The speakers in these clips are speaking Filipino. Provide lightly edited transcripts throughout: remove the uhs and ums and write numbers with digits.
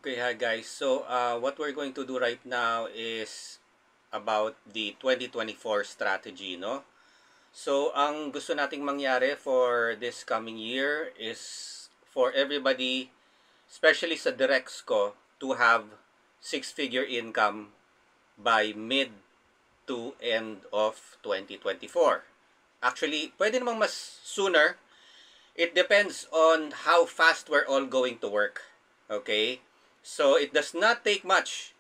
Okay, hi guys. So, what we're going to do right now is about the 2024 strategy, no? So, ang gusto nating mangyari for this coming year is for everybody, especially sa directs ko, to have six-figure income by mid to end of 2024. Actually, pwede namang mas sooner. It depends on how fast we're all going to work. Okay? So, it does not take much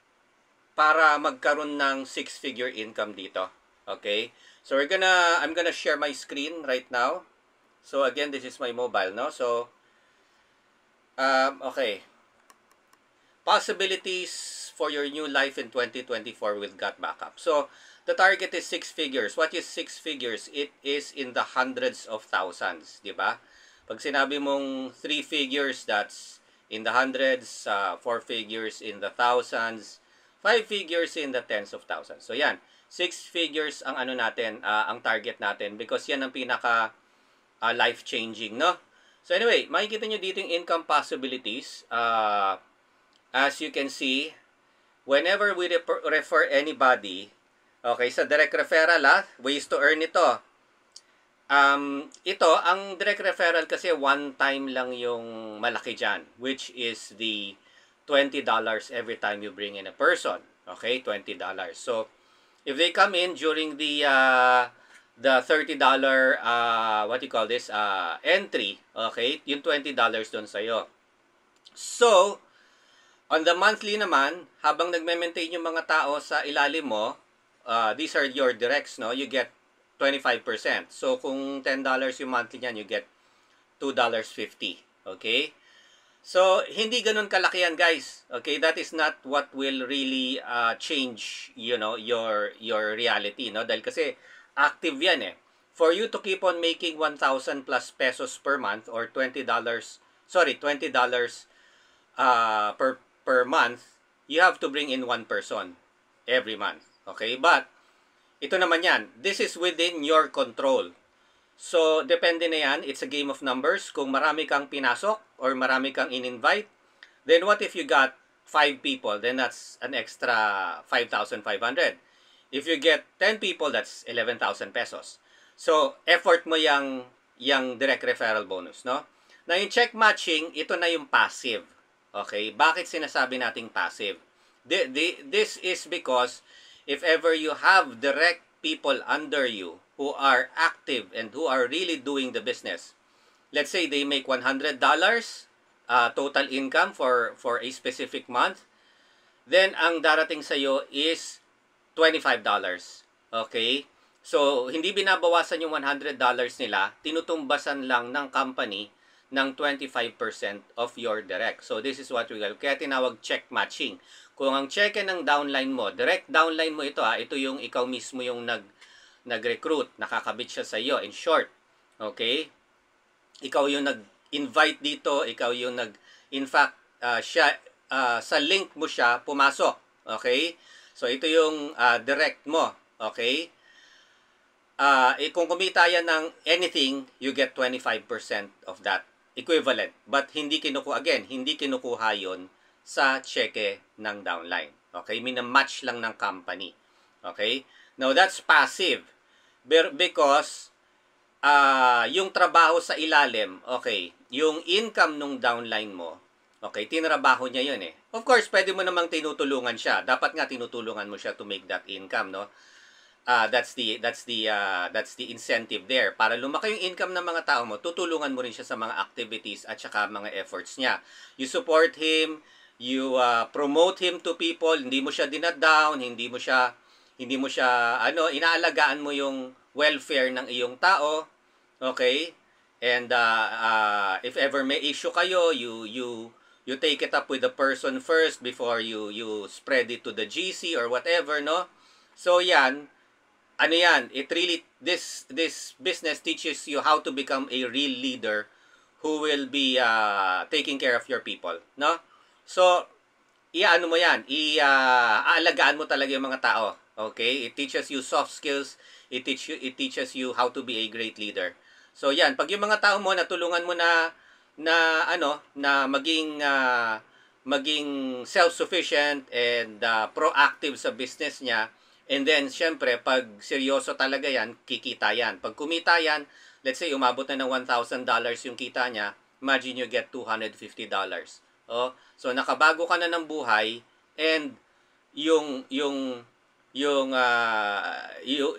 para magkaroon ng six-figure income dito. Okay? So, I'm gonna share my screen right now. So, again, this is my mobile, no? So, okay. Possibilities for your new life in 2024 with Gut Backup. So, the target is six figures. What is six figures? It is in the hundreds of thousands, di ba? Pag sinabi mong three figures, that's in the hundreds, four figures in the thousands, five figures in the tens of thousands. So, yan. Six figures ang ano natin, ang target natin because yan ang pinaka life-changing, no? So, anyway, makikita nyo dito yung income possibilities. As you can see, whenever we refer anybody, okay, sa direct referral, ways to earn ito. Ito, ang direct referral kasi one time lang yung malaki dyan, which is the $20 every time you bring in a person. Okay, $20. So, if they come in during the $30 what you call this entry, okay, yung $20 doon sa'yo. So, on the monthly naman, habang nagme-maintain yung mga tao sa ilalim mo, these are your directs, no? You get 25%. So, kung $10 yung monthly niyan, you get $2.50. Okay? So, hindi ganun kalaki yan, guys. Okay? That is not what will really change, you know, your reality, no? Dahil kasi active yan eh. For you to keep on making 1,000 plus pesos per month or $20 per month, you have to bring in one person every month. Okay? But, ito naman yan. This is within your control. So, depende na yan. It's a game of numbers. Kung marami kang pinasok or marami kang in-invite, then what if you got 5 people? Then that's an extra 5,500. If you get 10 people, that's 11,000 pesos. So, effort mo yung direct referral bonus, no? Na yung check matching, ito na yung passive. Okay? Bakit sinasabi nating passive? This is because if ever you have direct people under you who are active and who are really doing the business, let's say they make $100 total income for a specific month, then ang darating sa'yo is $25. Okay? So, hindi binabawasan yung $100 nila, tinutumbasan lang ng company ng 25% of your direct. So, this is what we call, kaya tinawag check matching. Kung ang check ng downline mo, direct downline mo ito ito yung ikaw mismo yung nag-recruit, nakakabit siya sa iyo, in short. Okay? Ikaw yung nag-invite dito, ikaw yung in fact, sa link mo siya, pumasok. Okay? So, ito yung direct mo. Okay? Kung kumita yan ng anything, you get 25% of that equivalent. But hindi kinukuha yon sa cheque ng downline. Okay? Mina-match lang ng company. Okay? Now, that's passive. Because, yung trabaho sa ilalim, okay, yung income nung downline mo, okay, tinrabaho niya yun eh. Of course, pwede mo namang tinutulungan siya. Dapat nga tinutulungan mo siya to make that income, no? That's the incentive there. Para lumaki yung income ng mga tao mo, tutulungan mo rin siya sa mga activities at saka mga efforts niya. You support him, you promote him to people, hindi mo siya dinadown, hindi mo siya inaalagaan mo yung welfare ng iyong tao. Okay? And if ever may issue kayo, you take it up with the person first before you spread it to the GC or whatever, no? So yan, this business teaches you how to become a real leader who will be taking care of your people, no? So, aalagaan mo talaga yung mga tao. Okay? It teaches you soft skills. It teaches you how to be a great leader. So, yan. Pag yung mga tao mo, natulungan mo na maging maging self-sufficient and proactive sa business niya. And then, syempre, pag seryoso talaga yan, kikita yan. Pag kumita yan, let's say, umabot na ng $1,000 yung kita niya, imagine you get $250. Oh, so, nakabago ka na ng buhay, and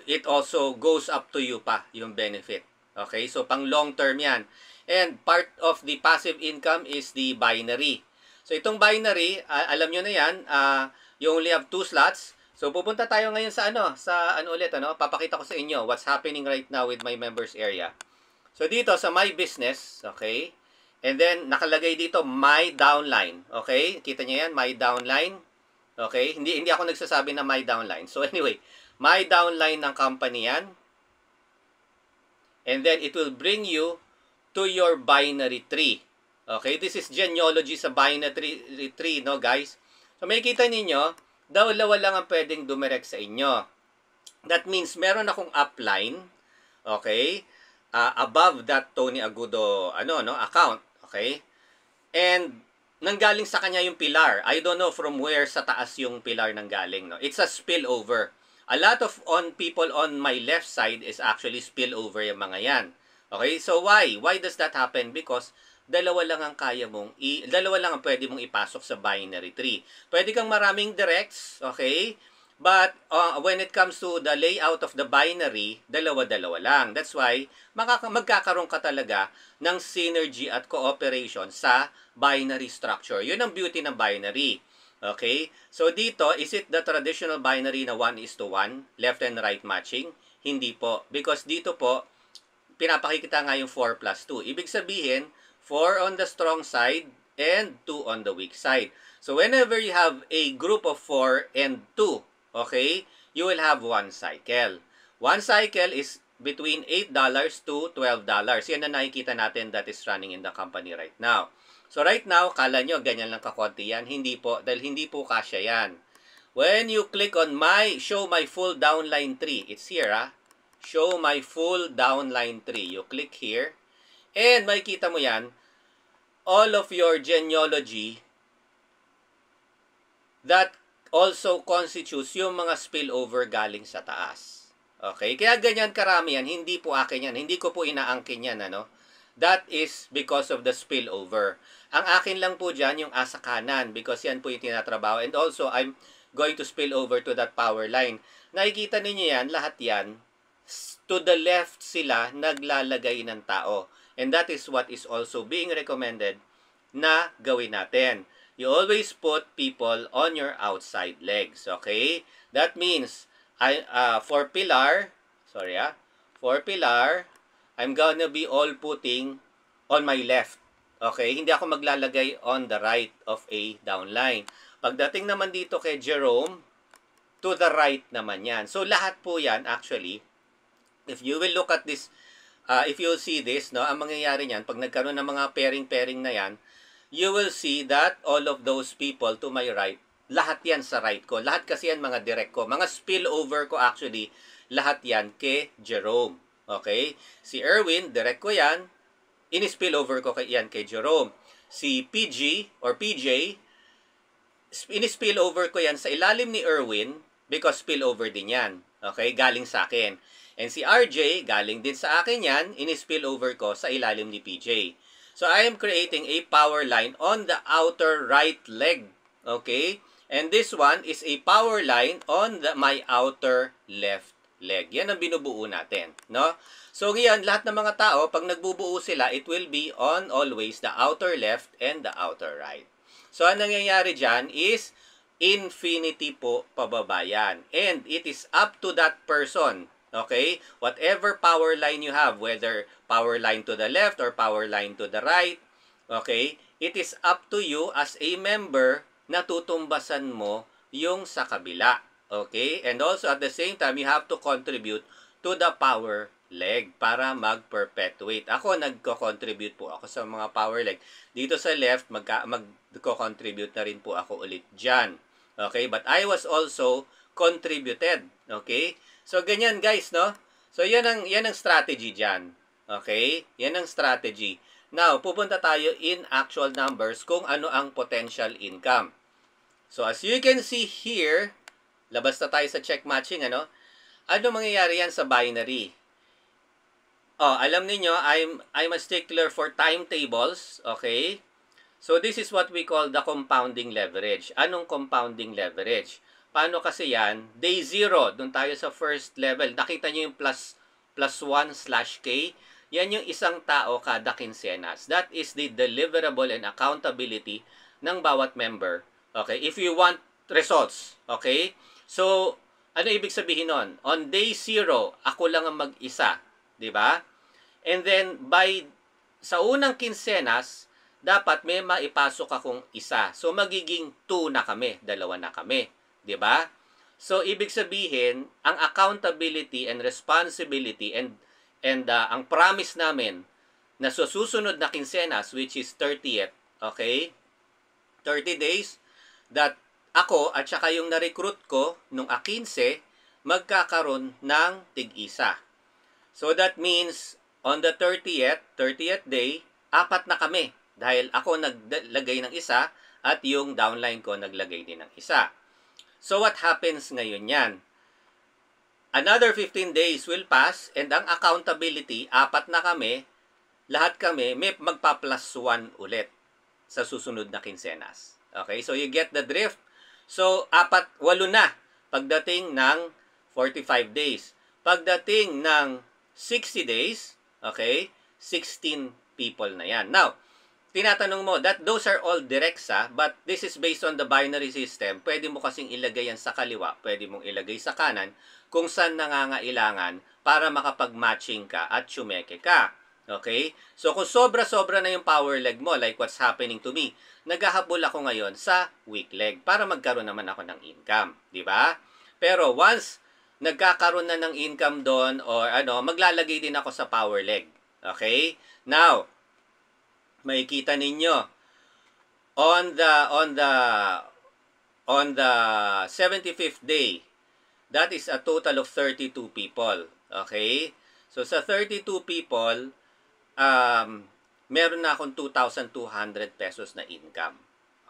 it also goes up to you pa, yung benefit. Okay, so pang long term yan. And part of the passive income is the binary. So, itong binary, alam nyo na yan, you only have 2 slots. So, pupunta tayo ngayon sa ulit, papakita ko sa inyo what's happening right now with my members area. So, dito sa my business, okay, and then, nakalagay dito, my downline, okay, kita nyo yan, my downline, okay, hindi ako nagsasabi na my downline. So, anyway, my downline ng company yan, and then, it will bring you to your binary tree. Okay, this is genealogy sa binary tree, no, guys? So, may kita ninyo, dalawa lang ang pwedeng dumirect sa inyo. That means, meron akong upline, okay, above that Tony Agudo, account, okay? And, nanggaling sa kanya yung pilar. I don't know from where sa taas yung pilar nanggaling, no? It's a spillover. A lot of people on my left side is actually spillover yung mga yan. Okay, so why? Why does that happen? Because, dalawa lang ang pwede mong ipasok sa binary tree. Pwede kang maraming directs, okay? But when it comes to the layout of the binary, dalawa-dalawa lang. That's why magkakaroon ka talaga ng synergy at cooperation sa binary structure. Yun ang beauty ng binary. Okay? So dito, is it the traditional binary na 1:1, left and right matching? Hindi po. Because dito po, pinapakikita nga yung 4 plus 2. Ibig sabihin, 4 on the strong side and 2 on the weak side. So, whenever you have a group of 4 and 2, okay, you will have 1 cycle. 1 cycle is between $8 to $12. Yan na nakikita natin that is running in the company right now. So, right now, kala nyo, ganyan lang kakonti yan. Hindi po, dahil hindi po kasya yan. When you click on show my full downline tree, it's here, show my full downline tree. You click here. And makikita mo yan, all of your genealogy that also constitutes yung mga spillover galing sa taas. Okay? Kaya ganyan karami yan. Hindi po akin yan. Hindi ko po inaangkin yan. That is because of the spillover. Ang akin lang po dyan yung asa kanan because yan po yung tinatrabaho. And also, I'm going to spill over to that power line. Nakikita ninyo yan, lahat yan, to the left sila naglalagay ng tao. And that is what is also being recommended na gawin natin. You always put people on your outside legs. Okay? That means, for pillar, I'm gonna be all putting on my left. Okay? Hindi ako maglalagay on the right of a downline. Pagdating naman dito kay Jerome, to the right naman yan. So, lahat po yan, actually, if you will look at this, if you'll see this, ang mangyayari niyan, pag nagkaroon ng mga pairing-pairing na yan, you will see that all of those people to my right, lahat yan sa right ko. Lahat kasi yan mga direct ko. Mga spillover ko actually, lahat yan kay Jerome. Okay? Si Erwin, direct ko yan. In-spillover ko yan kay Jerome. Si PG or PJ, in-spillover ko yan sa ilalim ni Erwin because spillover din yan. Okay? Galing sa akin. And si RJ, galing din sa akin yan, in-spill over ko sa ilalim ni PJ. So, I am creating a power line on the outer right leg. Okay? And this one is a power line on my outer left leg. Yan ang binubuo natin. No? So, ngayon, lahat ng mga tao, pag nagbubuo sila, it will be on always the outer left and the outer right. So, ang nangyayari dyan is infinity po pababa yan. And it is up to that person. Okay? Whatever power line you have, whether power line to the left or power line to the right, okay? It is up to you as a member na tutumbasan mo yung sa kabila. Okay? And also at the same time, you have to contribute to the power leg para mag-perpetuate. Ako, nagko-contribute po ako sa mga power leg. Dito sa left, magko-contribute na rin po ako ulit dyan. Okay? But I was also contributed. Okay? So, ganyan guys, no? So, yan ang strategy dyan. Okay? Yan ang strategy. Now, pupunta tayo in actual numbers kung ano ang potential income. So, as you can see here, labas na tayo sa check matching, ano? Ano mangyayari yan sa binary? Oh, alam niyo, I'm a stickler for timetables, okay? So, this is what we call the compounding leverage. Anong compounding leverage? Paano kasi yan? Day 0, dun tayo sa first level. Nakita nyo yung plus 1/k. Yan yung isang tao kada quincenas. That is the deliverable and accountability ng bawat member. Okay? If you want results. Okay? So, ano ibig sabihin nun? On day 0, ako lang ang mag-isa. Diba? And then, sa unang quincenas, dapat may maipasok akong isa. So, magiging 2 na kami. 2 na kami. Diba? So, ibig sabihin, ang accountability and responsibility and ang promise namin na sa susunod na quincenas, which is 30th, okay? 30 days, that ako at saka yung na-recruit ko nung 15, magkakaroon ng tig-isa. So, that means, on the 30th day, 4 na kami. Dahil ako naglagay ng isa at yung downline ko naglagay din ng isa. So what happens ngayon yan? Another 15 days will pass and ang accountability, 4 na kami, lahat kami may magpa-plus 1 ulit sa susunod na quincenas. Okay, so you get the drift. So 8 na pagdating ng 45 days. Pagdating ng 60 days, okay, 16 people na yan. Now, tinatanong mo, those are all directs but this is based on the binary system. Pwede mo kasing ilagay yan sa kaliwa, pwede mong ilagay sa kanan, kung saan nangangailangan para makapag-matching ka at sumeke ka. Okay? So, kung sobra-sobra na yung power leg mo, like what's happening to me, naghahabol ako ngayon sa weak leg para magkaroon naman ako ng income. Diba? Pero once nagkakaroon na ng income doon or maglalagay din ako sa power leg. Okay? Now, makikita ninyo on the 75th day, that is a total of 32 people. Okay? So sa 32 people, meron na akong 2,200 pesos na income.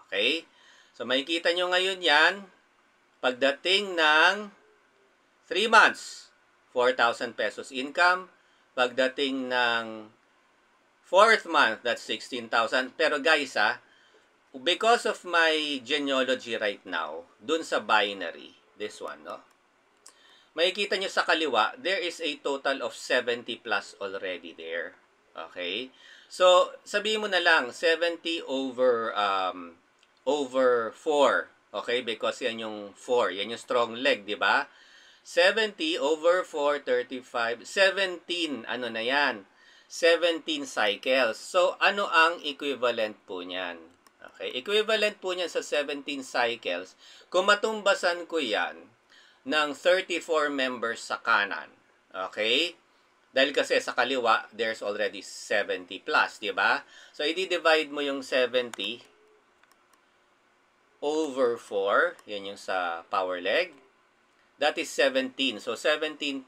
Okay? So makikita nyo ngayon yan, pagdating ng 3 months, 4,000 pesos income. Pagdating ng 4th month, that's 16,000. Pero guys, because of my genealogy right now, dun sa binary, this one, no? Makikita nyo sa kaliwa, there is a total of 70 plus already there. Okay? So, sabihin mo na lang, 70 over 4. Okay? Because yan yung 4. Yan yung strong leg, di ba? 70 over 4, 35. 17, ano na yan? 17 cycles. So, ano ang equivalent po niyan? Okay, equivalent po niyan sa 17 cycles. Kung matumbasan ko yan ng 34 members sa kanan. Okay? Dahil kasi sa kaliwa, there's already 70 plus, di ba? So, i-divide mo yung 70 over 4. Yan yung sa power leg. That is 17. So, 17.5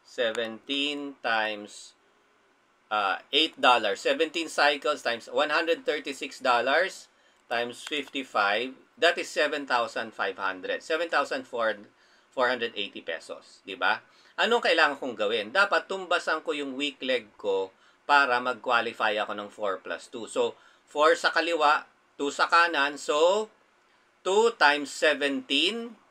17 times $8. 17 cycles times $136 times 55. That is 7,500. 7,480 pesos. Diba? Anong kailangan kong gawin? Dapat tumbasan ko yung weak leg ko para mag-qualify ako ng 4 plus 2. So, 4 sa kaliwa, 2 sa kanan. So, 2 times 17.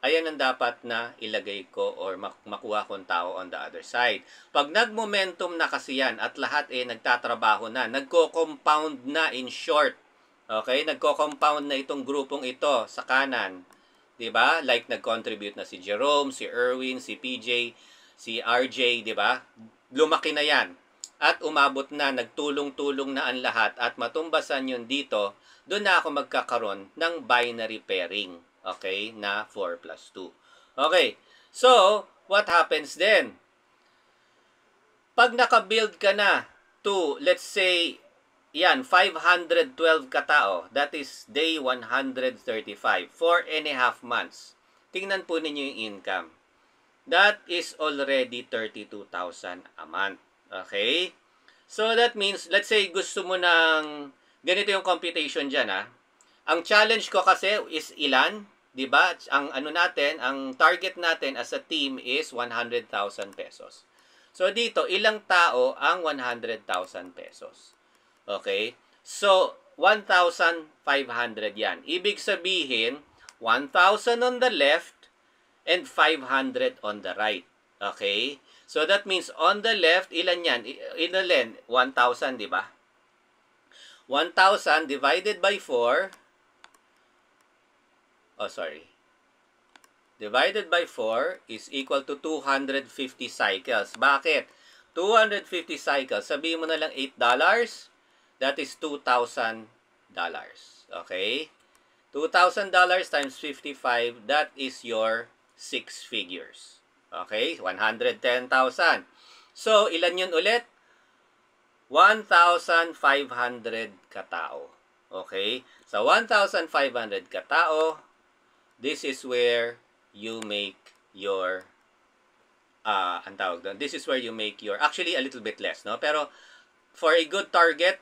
Ayan ang dapat na ilagay ko or makuha kong tao on the other side. Pag nag-momentum na kasi yan at lahat nagtatrabaho na, nagko-compound na in short. Okay? Nagko-compound na itong grupong ito sa kanan. Diba? Like nag-contribute na si Jerome, si Erwin, si PJ, si RJ, diba? Lumaki na yan. At umabot na, nagtulong-tulong na ang lahat at matumbasan yun dito, doon na ako magkakaroon ng binary pairing. Okay, na 4 plus 2. Okay, so, what happens then? Pag naka-build ka na to, let's say, yan, 512 katao, that is day 135, 4.5 months. Tingnan po ninyo yung income. that is already 32,000 a month. Okay? So that means, let's say gusto mo ng, ganito yung computation dyan ha. Ang challenge ko kasi is ilan? Diba? Ang ano natin, ang target natin as a team is 100,000 pesos. So dito, ilang tao ang 100,000 pesos? Okay? So, 1,500 yan. Ibig sabihin, 1,000 on the left and 500 on the right. Okay? So that means on the left, ilan yan? Ilan? 1,000, di ba? 1,000 divided by 4. Oh, sorry. Divided by 4 is equal to 250 cycles. Bakit? 250 cycles. Sabihin mo na lang $8. That is $2,000. Okay? $2,000 times 55, that is your 6 figures. Okay? 110,000. So, ilan yun ulit? 1,500 katao. Okay? So, 1,500 katao, this is where you make your, ang tawag doon, this is where you make your, actually a little bit less, no? Pero, for a good target,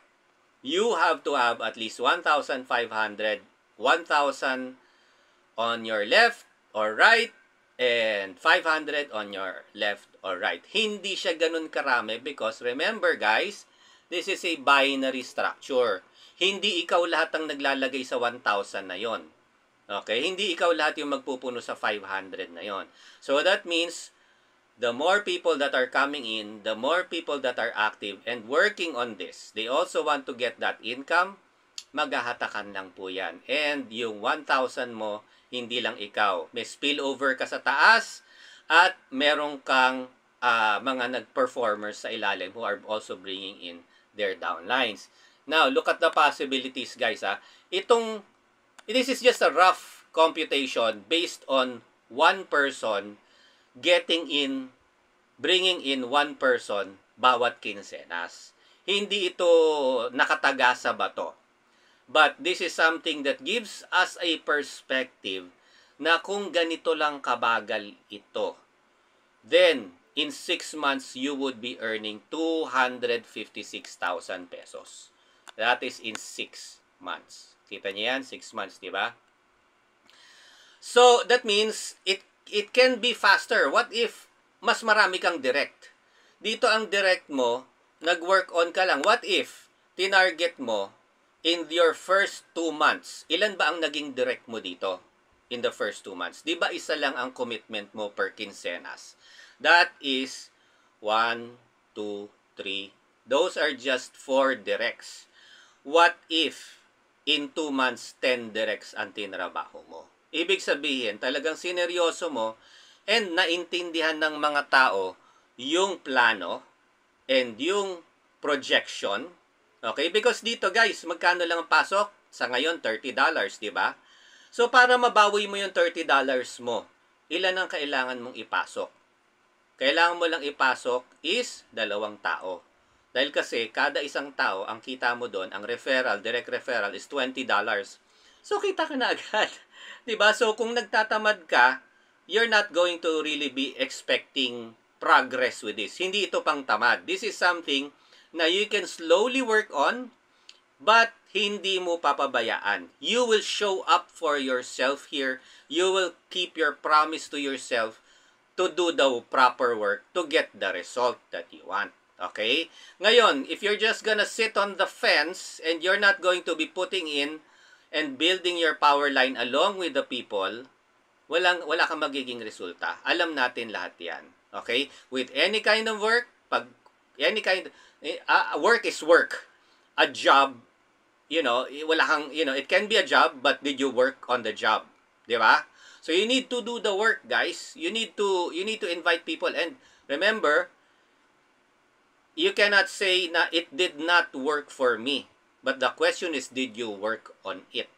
you have to have at least 1,500, 1,000 on your left or right, and 500 on your left or right. Hindi siya ganun karami because remember guys, this is a binary structure. Hindi ikaw lahat ang naglalagay sa 1,000 na yon. Okay? Hindi ikaw lahat yung magpupuno sa 500 na yon. So that means, the more people that are coming in, the more people that are active and working on this, they also want to get that income, maghahatakan lang po yan. And yung 1,000 mo, hindi lang ikaw. May spillover ka sa taas at meron kang mga nag-performers sa ilalim who are also bringing in their downlines. Now, look at the possibilities guys. This is just a rough computation based on one person bringing in one person bawat kinsenas. Hindi ito nakataga sa bato. But this is something that gives us a perspective na kung ganito lang kabagal ito, then in 6 months you would be earning 256,000 pesos. That is in 6 months. Kita niyo yan? 6 months, di ba? So, that means, it can be faster. What if mas marami kang direct? Dito ang direct mo, nag-work on ka lang. What if, tinarget mo, in your first 2 months, ilan ba ang naging direct mo dito? In the first 2 months. Di ba isa lang ang commitment mo per quincenas? That is 1, 2, 3. Those are just 4 directs. What if, in 2 months, 10 directs ang tinrabaho mo? Ibig sabihin, talagang sineryoso mo and naintindihan ng mga tao yung plano and yung projection. Okay? Because dito guys, magkano lang ang pasok? Sa ngayon, $30, di ba? So, para mabawi mo yung $30 mo, ilan ang kailangan mong ipasok? Kailangan mo lang ipasok is 2 tao. Dahil kasi, kada isang tao, ang kita mo doon, ang referral, direct referral is $20. So, kita ka na agad. Diba? So, kung nagtatamad ka, you're not going to really be expecting progress with this. Hindi ito pang tamad. This is something na you can slowly work on, but hindi mo papabayaan. You will show up for yourself here. You will keep your promise to yourself to do the proper work to get the result that you want. Okay? Ngayon, if you're just gonna sit on the fence and you're not going to be putting in and building your power line along with the people, wala kang magiging resulta. Alam natin lahat yan. Okay? With any kind of work, work is work. A job, it can be a job, but did you work on the job? Di ba? So you need to do the work, guys. You need to invite people, and remember, you cannot say na it did not work for me. But the question is, did you work on it?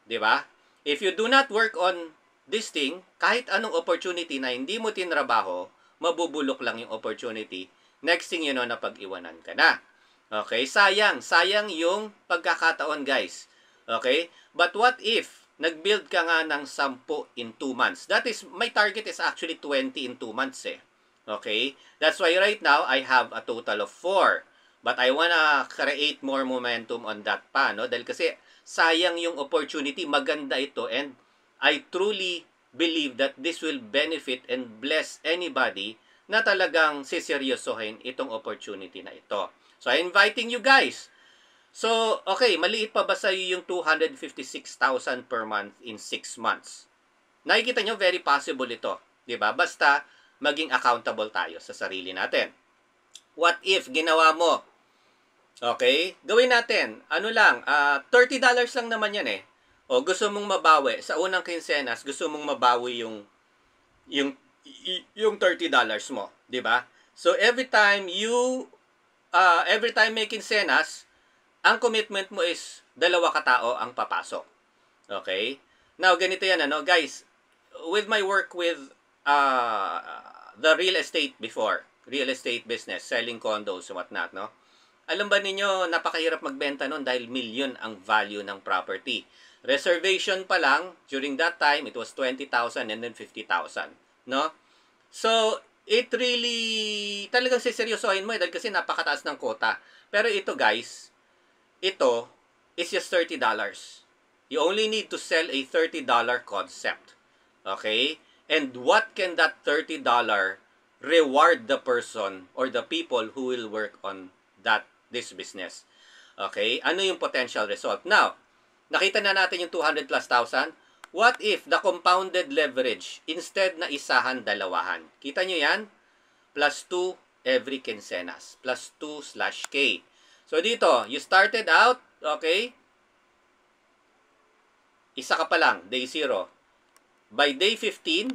Di ba? If you do not work on this thing, kahit anong opportunity na hindi mo tinrabaho, mabubulok lang yung opportunity. Next thing you know, napag-iwanan ka na. Okay? Sayang yung pagkakataon, guys. Okay? But what if nag-build ka nga ng 10 in 2 months. That is, my target is actually 20 in 2 months eh. Okay? That's why right now, I have a total of 4. But I wanna create more momentum on that pa, no? Dahil kasi, sayang yung opportunity, maganda ito, and I truly believe that this will benefit and bless anybody na talagang siseryosohin itong opportunity na ito. So, I'm inviting you guys. So, okay, maliit pa ba sa'yo yung 256,000 per month in 6 months? Nakikita nyo, very possible ito. Diba? Basta, maging accountable tayo sa sarili natin. What if ginawa mo? Okay? Gawin natin. Ano lang, $30 lang naman yan eh. O gusto mong mabawi sa unang quincenas, gusto mong mabawi yung yung $30 mo, 'di ba? So every time may quincenas, ang commitment mo is 2 katao ang papasok. Okay? Now ganito yan ano, guys. With my work with the real estate before, real estate business, selling condos and whatnot, no? Alam ba ninyo, napakahirap magbenta nun dahil million ang value ng property. Reservation pa lang, during that time, it was 20,000 and then 50,000. No? So, it really, talagang siseryosohin mo dahil kasi napakataas ng quota. Pero ito guys, ito is just $30. You only need to sell a $30 concept. Okay? And what can that $30 reward the person or the people who will work on this business? Okay? Ano yung potential result? Now, nakita na natin yung 200 plus thousand. What if the compounded leverage, instead na isahan, dalawahan? Kita nyo yan? Plus 2 every quincenas. Plus 2/K. So dito, you started out, okay? Isa ka pa lang, day 0. By day 15,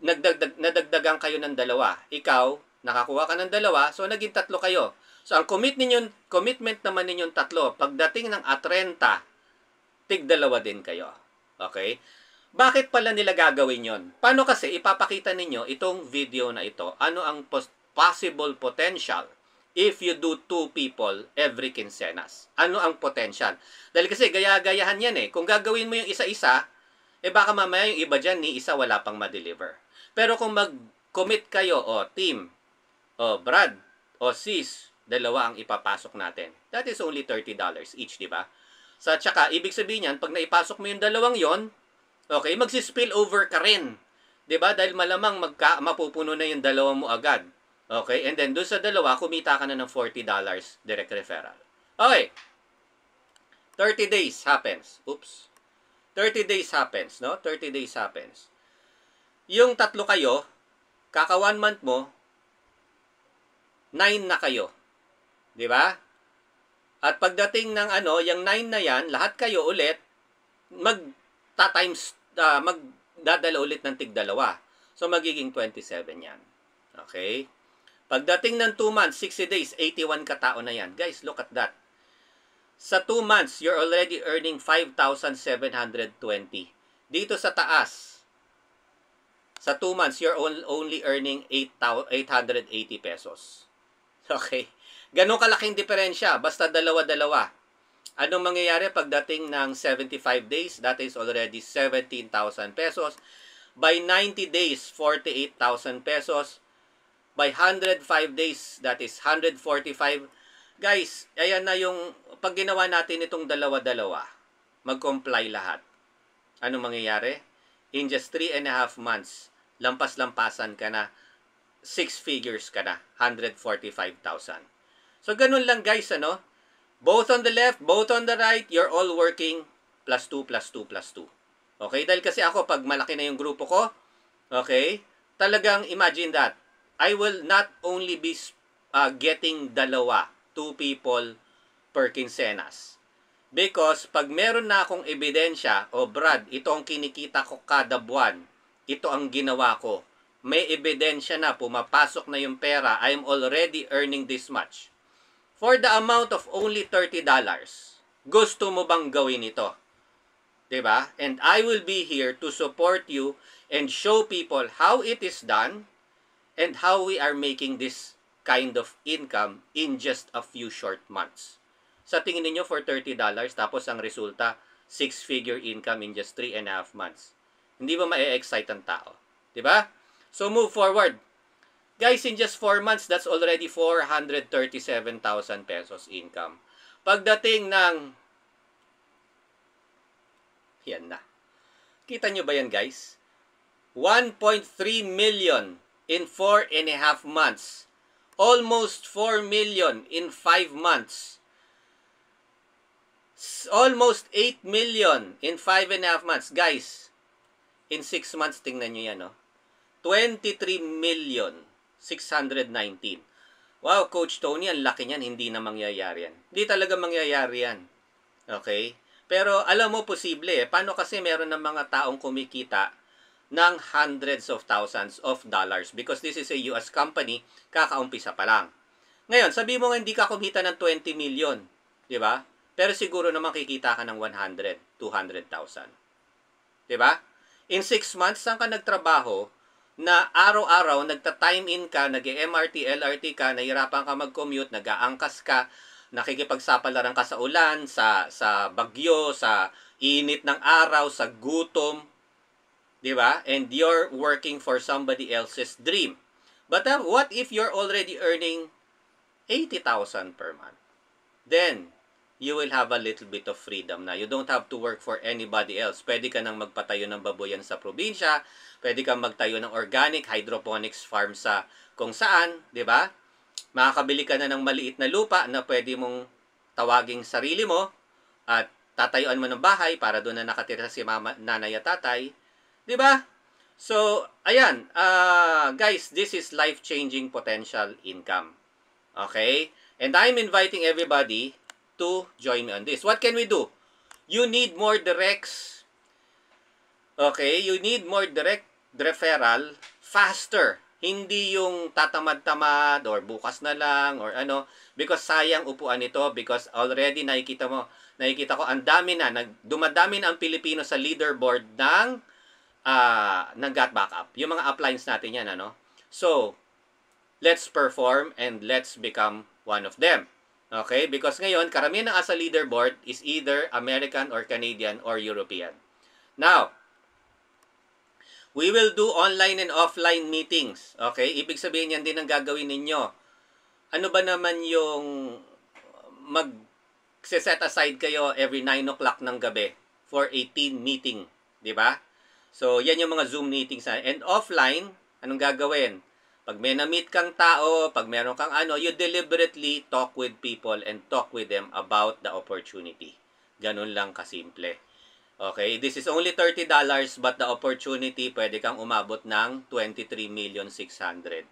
nadagdagan kayo ng 2. Ikaw, nakakuha ka ng 2, so naging 3 kayo. So ang commitment naman ninyong 3, pagdating ng 30, tig-2 din kayo. Okay? Bakit pala nila gagawin yon? Paano kasi ipapakita ninyo itong video na ito? Ano ang possible potential if you do 2 people every quincenas? Ano ang potential? Dahil kasi gaya-gayahan yan eh. Kung gagawin mo yung isa-isa, baka mamaya yung iba dyan ni isa wala pang ma-deliver. Pero kung mag-commit kayo, team, Brad, sis, 2 ang ipapasok natin. That is only $30 each, di ba? So, tsaka, ibig sabihin yan, pag naipasok mo yung 2 yon, okay, magsi-spill over ka rin. Di ba? Dahil malamang mapupuno na yung 2 mo agad. Okay? And then, doon sa 2, kumita ka na ng $40 direct referral. Okay. 30 days happens. Oops. 30 days happens, no? 30 days happens. Yung 3 kayo, kaka 1 month mo, 9 na kayo. Di ba? At pagdating ng yung 9 na yan, lahat kayo ulit, magdadala ulit ng tig-2. So, magiging 27 yan. Okay? Pagdating ng 2 months, 60 days, 81 katao na yan. Guys, look at that. Sa 2 months, you're already earning 5,720. Dito sa taas, sa 2 months, you're only earning 880 pesos. Okay? Ganun kalaking diferensya, basta 2. Anong mangyayari pagdating ng 75 days? That is already 17,000 pesos. By 90 days, 48,000 pesos. By 105 days, that is 145. Guys, ayan na yung, pag ginawa natin itong 2, mag-comply lahat. Anong mangyayari? In just 3.5 months, lampas-lampasan ka na, 6 figures ka na, 145,000. So, ganun lang guys, ano? Both on the left, both on the right, you're all working plus 2, plus 2, plus 2. Okay? Dahil kasi ako, pag malaki na yung grupo ko, okay, talagang imagine that. I will not only be getting 2 people per quincenas. Because pag meron na akong ebidensya, Brad, ito ang kinikita ko kada buwan, ito ang ginawa ko, may ebidensya na, pumapasok na yung pera, I am already earning this much. For the amount of only $30, gusto mo bang gawin ito? Diba? And I will be here to support you and show people how it is done and how we are making this kind of income in just a few short months. Sa tingin niyo for $30, tapos ang resulta, 6-figure income in just 3.5 months. Hindi ba ma-excite ang tao? Diba? So move forward. Guys, in just 4 months, that's already 437,000 pesos income. Pagdating ng... Yan na. Kita nyo ba yan, guys? 1.3 million in 4.5 months. Almost 4 million in 5 months. Almost 8 million in 5.5 months. Guys, in 6 months, tingnan nyo yan, no? 23,619,000. Wow, Coach Tony, ang laki niyan. Hindi na mangyayari yan. Hindi talaga mangyayari yan. Okay? Pero alam mo, posible. Paano kasi meron ng mga taong kumikita ng hundreds of thousands of dollars because this is a US company, kakaumpisa pa lang. Ngayon, sabi mo nga hindi ka kumita ng 20 million. Di ba? Pero siguro naman kikita ka ng 100, 200,000. Diba? In 6 months, saan ka nagtrabaho na araw-araw, nagta-time in ka, nag-MRT, LRT ka, nahirapan ka mag-commute, nag-aangkas ka, nakikipagsapalaran ka sa ulan, sa bagyo, sa init ng araw, sa gutom. Diba? And you're working for somebody else's dream. But what if you're already earning 80,000 per month? Then, you will have a little bit of freedom na. You don't have to work for anybody else. Pwede ka nang magpatayo ng baboyan sa probinsya, pwede kang magtayo ng organic hydroponics farm sa kung saan, di ba? Makakabili ka na ng maliit na lupa na pwede mong tawaging sarili mo at tatayuan mo ng bahay para doon na nakatira si mama, nanay at tatay. Di ba? So, ayan, guys, this is life-changing potential income. Okay? And I'm inviting everybody to join me on this. What can we do? You need more directs. Okay? You need more direct referral faster. Hindi yung tatamad-tamad or bukas na lang or ano. Because sayang upuan ito because already nakikita ko ang dami na, dumadami na ang Pilipino sa leaderboard ng Got Backup. Yung mga uplines natin yan, ano? So, let's perform and let's become one of them. Okay? Because ngayon, karamihan ng asa leaderboard is either American or Canadian or European. Now, we will do online and offline meetings. Okay? Ibig sabihin yan din ang gagawin ninyo. Ano ba naman yung mag-set aside kayo every 9 o'clock ng gabi for a team meeting. Diba? So, yan yung mga Zoom meetings. And offline, anong gagawin? Pag may na-meet kang tao, pag meron kang you deliberately talk with people and talk with them about the opportunity. Ganun lang kasimple. Okay? This is only $30 but the opportunity, pwede kang umabot ng 23,600,000.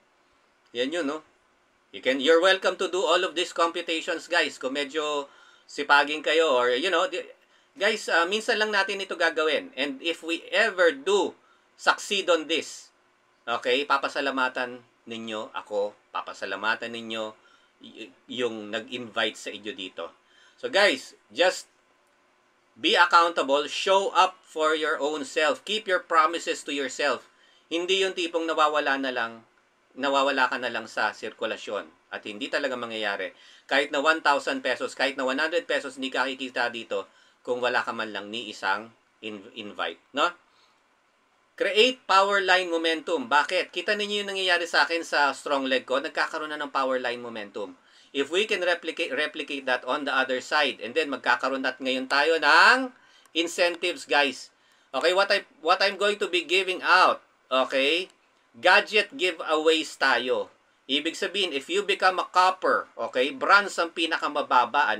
Yan yun, no? You're welcome to do all of these computations, guys. Kung medyo sipagin kayo or, guys, minsan lang natin ito gagawin. And if we ever do succeed on this, okay, papasalamatan ninyo ako, papasalamatan ninyo yung nag-invite sa inyo dito. So guys, just be accountable, show up for your own self, keep your promises to yourself. Hindi yung tipong nawawala ka na lang sa sirkulasyon at hindi talaga mangyayari. Kahit na 1,000 pesos, kahit na 100 pesos, hindi ka kikita dito kung wala ka man lang ni isang invite, no? Create power line momentum. Bakit? Kita ninyo yung nangyayari sa akin sa strong leg ko, nagkakaroon na ng power line momentum. If we can replicate that on the other side, and then magkakaroon na ngayon tayo ng incentives, guys. Okay, what I'm going to be giving out, okay? Gadget giveaways tayo. Ibig sabihin, if you become a copper, okay, bronze ang pinakamababa,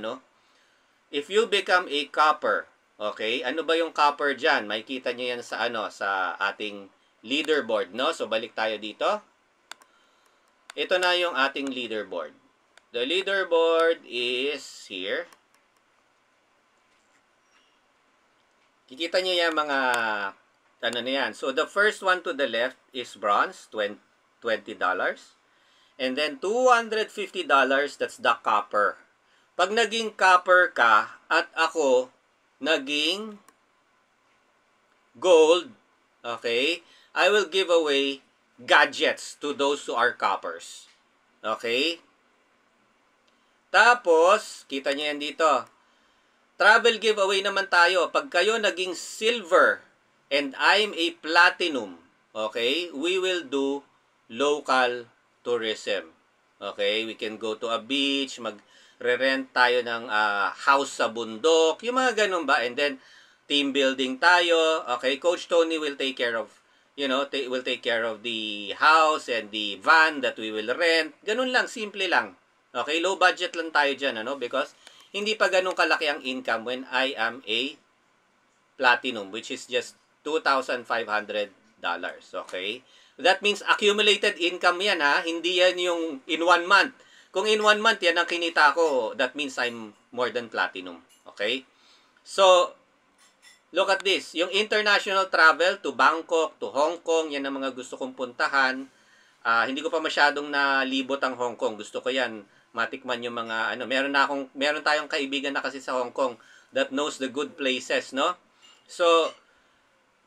If you become a copper, okay, ano ba yung copper dyan? Makikita nyo yan sa, sa ating leaderboard, no? So, balik tayo dito. Ito na yung ating leaderboard. The leaderboard is here. Kikita nyo yan mga, na yan. So, the first one to the left is bronze, $20. And then, $250, that's the copper. Pag naging copper ka at ako naging gold, okay, I will give away gadgets to those who are coppers. Okay? Tapos, kita niyo yan dito. Travel giveaway naman tayo. Pag kayo naging silver and I'm a platinum, okay, we will do local tourism. Okay, we can go to a beach, mag-rent tayo ng house sa bundok, yung mga ganun ba? And then, team building tayo. Okay, Coach Tony will take care of, will take care of the house and the van that we will rent. Ganun lang, simple lang. Okay, low budget lang tayo dyan, because hindi pa ganun kalaki ang income when I am a platinum, which is just $2,500. Okay? That means accumulated income yan, ha? Hindi yan yung in 1 month. Kung in 1 month, yan ang kinita ko, that means I'm more than platinum. Okay? So, look at this. Yung international travel to Bangkok, to Hong Kong, yan ang mga gusto kong puntahan. Hindi ko pa masyadong nalibot ang Hong Kong. Gusto ko yan. Matikman yung mga, meron tayong kaibigan na kasi sa Hong Kong that knows the good places, no? So,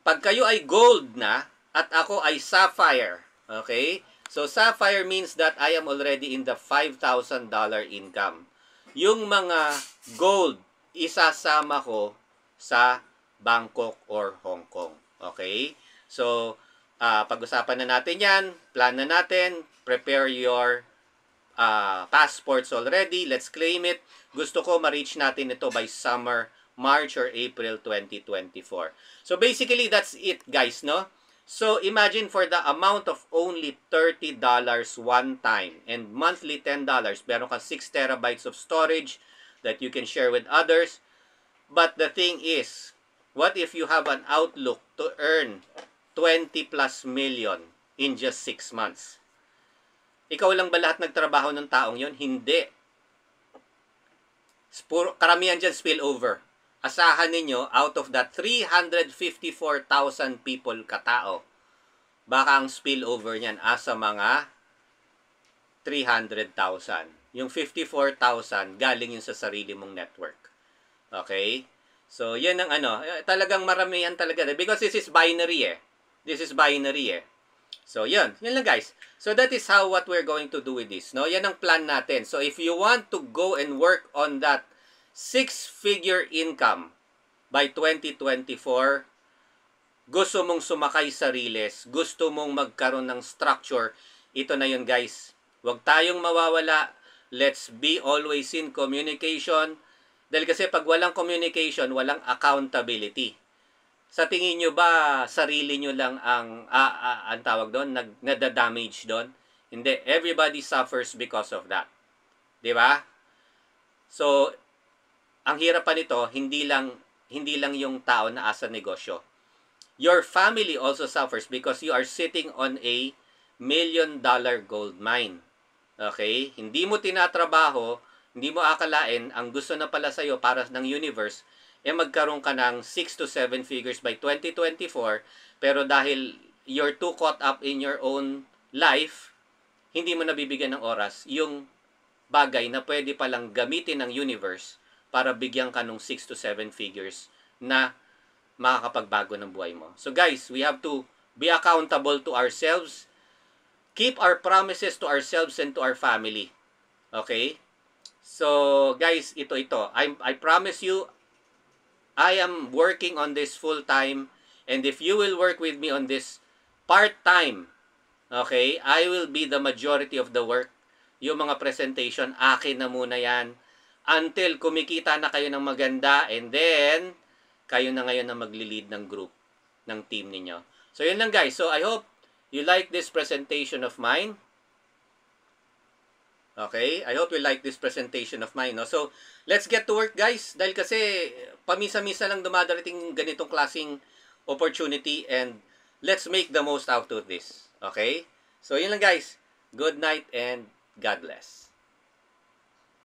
pag kayo ay gold na, at ako ay sapphire, okay? So, sapphire means that I am already in the $5,000 income. Yung mga gold, isasama ko sa Bangkok or Hong Kong, okay? So, pag-usapan na natin yan, plan na natin, prepare your passports already, let's claim it. Gusto ko ma-reach natin ito by summer, March or April 2024. So, basically, that's it, guys, no? So, imagine for the amount of only $30 one time and monthly $10, meron ka 6 terabytes of storage that you can share with others. But the thing is, what if you have an outlook to earn 20 plus million in just 6 months? Ikaw lang ba lahat nagtrabaho ng taong yon? Hindi. Karamihan dyan spillover. Asahan ninyo, out of that 354,000 people katao, baka ang spillover niyan asa mga 300,000. Yung 54,000, galing yun sa sarili mong network. Okay? So, yan ang talagang maramihan talaga. Because this is binary eh. This is binary eh. So, yan. Yan lang guys. So, that is how what we're going to do with this. No? Yan ang plan natin. So, if you want to go and work on that 6-figure income by 2024, gusto mong sumakay sa riles, gusto mong magkaroon ng structure, ito na yun guys. Huwag tayong mawawala. Let's be always in communication. Dahil kasi pag walang communication, walang accountability. Sa tingin nyo ba, sarili nyo lang ang tawag doon, nadadamage doon? Hindi. Everybody suffers because of that. Diba? So, ang hirap pa nito, hindi lang yung tao na asa negosyo. Your family also suffers because you are sitting on a $1 million gold mine. Okay? Hindi mo tinatrabaho, hindi mo akalain, ang gusto na pala sa'yo para ng universe, magkaroon ka ng 6 to 7 figures by 2024, pero dahil you're too caught up in your own life, hindi mo nabibigyan ng oras yung bagay na pwede palang gamitin ng universe para bigyan ka ng 6 to 7 figures na makakapagbago ng buhay mo. So guys, we have to be accountable to ourselves. Keep our promises to ourselves and to our family. Okay? So guys, ito. I promise you, I am working on this full time, and if you will work with me on this part-time, okay, I will be the majority of the work. Yung mga presentation, akin na muna yan. Until kumikita na kayo ng maganda, and then, kayo na ngayon na magli-lead ng group, ng team ninyo. So, yun lang guys. So, I hope you like this presentation of mine. Okay? I hope you like this presentation of mine. No? So, let's get to work guys. Dahil kasi, pamisa-misa lang dumadarating ganitong klaseng opportunity, and let's make the most out of this. Okay? So, yun lang guys. Good night and God bless.